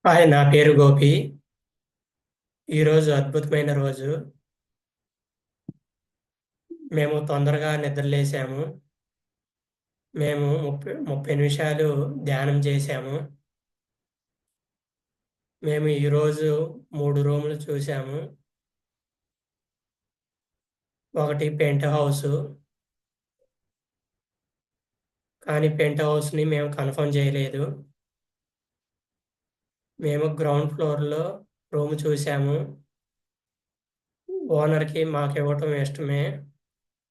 Hi, నా పేరు గోపి. ఈరోజు అద్భుతమైన రోజు. మేము తొందరగా నిద్రలేసాము. మేము 30 నిమిషాలు ధ్యానం చేశాము. మేము ఈరోజు 3 రూములు చూసాము. ఒకటి పెంట్ హౌస్, కానీ పెంట్ హౌస్ని మేము కన్ఫర్మ్ చేయలేదు. మేము గ్రౌండ్ ఫ్లోర్లో రూమ్ చూసాము. ఓనర్కి మాకు ఇవ్వటం ఇష్టమే,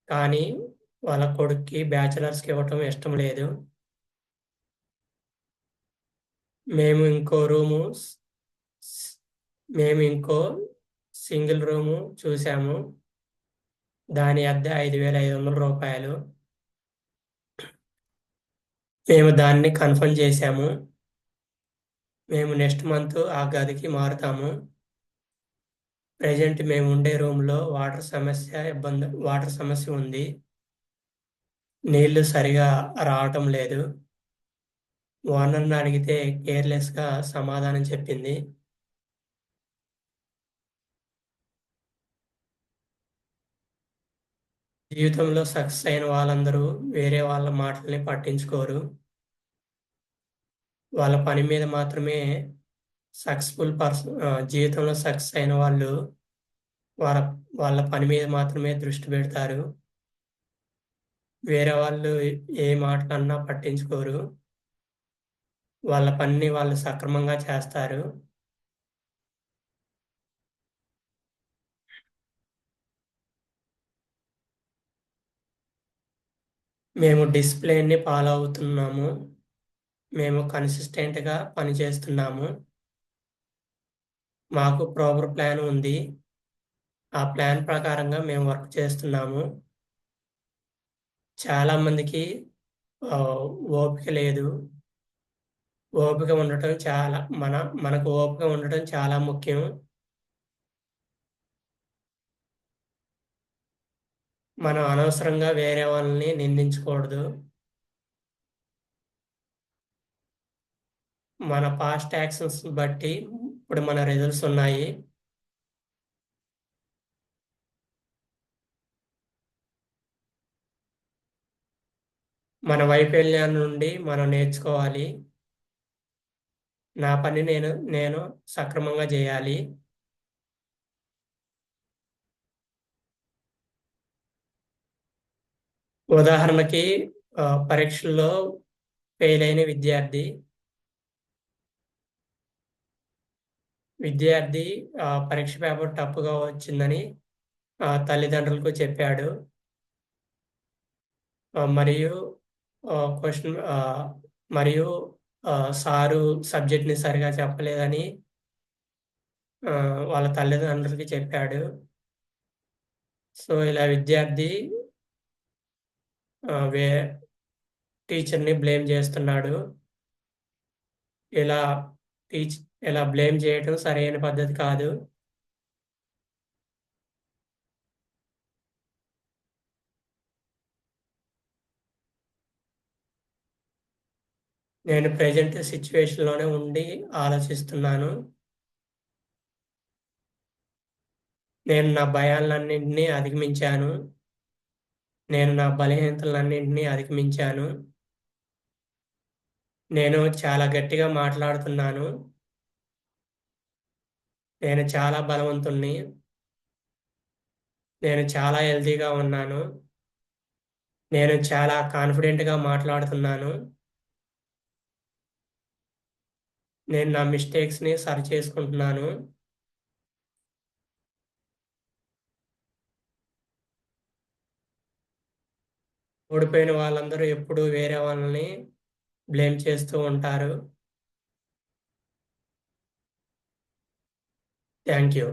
కానీ వాళ్ళ కొడుక్కి బ్యాచిలర్స్కి ఇవ్వటం ఇష్టం లేదు. మేము ఇంకో రూము మేము ఇంకో సింగిల్ రూము చూసాము. దాని అద్దె రూ. 5,500. మేము దాన్ని కన్ఫర్మ్ చేశాము. మేము నెక్స్ట్ మంత్ ఆ గదికి మారుతాము. ప్రెజెంట్ మేము ఉండే రూమ్లో వాటర్ సమస్య ఉంది. నీళ్లు సరిగా రావటం లేదు. ఓనర్ని అడిగితే కేర్లెస్గా సమాధానం చెప్పింది. జీవితంలో సక్సెస్ అయిన వాళ్ళందరూ వేరే వాళ్ళ మాటల్ని పట్టించుకోరు. వాళ్ళ పని మీద మాత్రమే జీవితంలో సక్సెస్ అయిన వాళ్ళు వాళ్ళ వాళ్ళ పని మీద మాత్రమే దృష్టి పెడతారు. వేరే వాళ్ళు ఏ మాటలన్నా పట్టించుకోరు. వాళ్ళ పనిని వాళ్ళు సక్రమంగా చేస్తారు. మేము డిసిప్లిన్ని ఫాలో అవుతున్నాము. మేము కన్సిస్టెంట్గా పనిచేస్తున్నాము. మాకు ప్రాపర్ ప్లాన్ ఉంది. ఆ ప్లాన్ ప్రకారంగా మేము వర్క్ చేస్తున్నాము. చాలా మందికి ఓపిక లేదు. ఓపిక ఉండటం చాలా మనకు ఓపిక ఉండటం చాలా ముఖ్యం. మనం అనవసరంగా వేరే వాళ్ళని నిందించకూడదు. మన పాస్ట్ యాక్షన్స్ బట్టి ఇప్పుడు మన రిజల్ట్స్ ఉన్నాయి. మన వైఫల్యాల నుండి మనం నేర్చుకోవాలి. నా పని నేను సక్రమంగా చేయాలి. ఉదాహరణకి పరీక్షల్లో ఫెయిల్ అయిన విద్యార్థి పరీక్ష పేపర్ తప్పుగా వచ్చిందని తల్లిదండ్రులకు చెప్పాడు. మరియు క్వశ్చన్ మరియు సారు సబ్జెక్ట్ని సరిగా చెప్పలేదని వాళ్ళ తల్లిదండ్రులకి చెప్పాడు. సో ఇలా విద్యార్థి వే టీచర్ని బ్లేమ్ చేస్తున్నాడు. ఇలా టీచ్ ఇలా బ్లేమ్ చేయటం సరైన పద్ధతి కాదు. నేను ప్రెజెంట్ సిచ్యువేషన్‌లోనే ఉండి ఆలోచిస్తున్నాను. నేను నా భయాలన్నింటినీ అధిగమించాను. నేను నా బలహీనతలన్నింటినీ అధిగమించాను. నేను చాలా గట్టిగా మాట్లాడుతున్నాను. నేను చాలా బలవంతుడిని. నేను చాలా హెల్తీగా ఉన్నాను. నేను చాలా కాన్ఫిడెంట్‌గా మాట్లాడుతున్నాను. నేను నా మిస్టేక్స్‌ని సరిచేసుకుంటున్నాను. ఓడిపోయిన వాళ్ళందరూ ఎప్పుడూ వేరే వాళ్ళని బ్లేమ్ చేస్తూ ఉంటారు. Thank you.